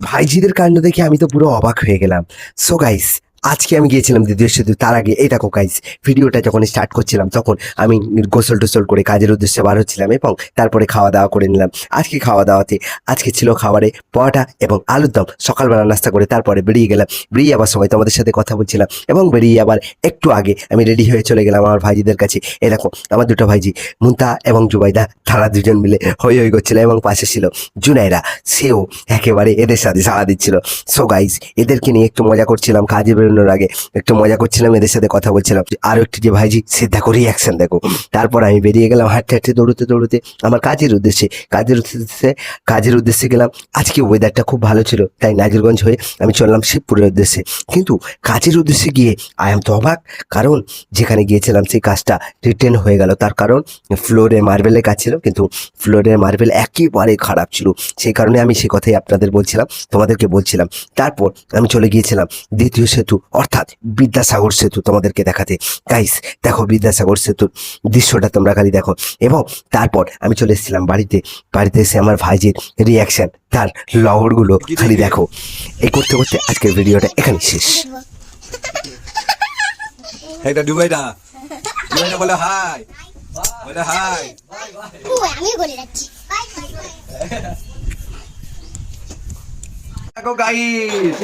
ভাইঝিদের কাণ্ড দেখে আমি তো পুরো অবাক হয়ে গেলাম। সো গাইস, আজকে আমি গিয়েছিলাম দ্বিতীয় সেতু। তার আগে এই দেখো গাইস, ভিডিওটা যখন স্টার্ট করছিলাম তখন আমি গোসল টোসল করে কাজের উদ্দেশ্যে বার হচ্ছিলাম এবং তারপরে খাওয়া দাওয়া করে নিলাম। আজকে খাওয়া দাওয়াতে আজকে ছিল খাবারে পরোটা এবং আলুর দম। সকালবেলা নাস্তা করে তারপরে বেরিয়ে গেলাম। বেরিয়ে যাবার সময় তোমাদের সাথে কথা বলছিলাম এবং বেরিয়ে আবার একটু আগে আমি রেডি হয়ে চলে গেলাম আমার ভাইজিদের কাছে। এই দেখো আমার দুটো ভাইজি মুন্তা এবং জুবাইদা, তারা দুজন মিলে হই হই করছিল এবং পাশে ছিল জুনাইরা, সেও একেবারে এদের সাথে সাড়া দিচ্ছিল। সো গাইস, এদেরকে নিয়ে একটু মজা করছিলাম, কাজে বেরোনোর আগে একটু মজা করছিলাম, এদের সাথে কথা বলছিলাম। আরো একটি যে ভাইজি, সে দেখো রিয়াকশন দেখো। তারপর আমি বেরিয়ে গেলাম হাঁটতে হাঁটতে, দৌড়তে দৌড়তে আমার কাজের উদ্দেশ্যে গেলাম। আজকে ওয়েদারটা খুব ভালো ছিল, তাই নাজিরগঞ্জ হয়ে আমি চললাম শিবপুরের উদ্দেশ্যে। কিন্তু কাজের উদ্দেশ্যে গিয়ে আই এম তো অবাক, কারণ যেখানে গিয়েছিলাম সেই কাজটা রিটেন হয়ে গেল। তার কারণ ফ্লোরে মার্বেলের কাজ ছিল, কিন্তু ফ্লোরের মার্বেল একেবারে খারাপ ছিল। সেই কারণে আমি সে কথাই আপনাদের বলছিলাম, তোমাদেরকে বলছিলাম। তারপর আমি চলে গিয়েছিলাম দ্বিতীয় সেতু অর্থাৎ বিদ্যাসাগর সেতু তোমাদেরকে দেখাতে। গাইস দেখো বিদ্যাসাগর সেতুর দৃশ্যটা তোমরা খালি দেখো। এবং তারপর আমি চলে এসেছিলাম বাড়িতে এসে আমার ভাইজির রিয়াকশন, তার লহরগুলো খালি দেখো। এই করতে করতে আজকের ভিডিওটা এখানে শেষ। এটা ডুবাইটা ডুবাইটা বলে হাই, বলে হাই। আমি বলে যাচ্ছি দেখো গাইস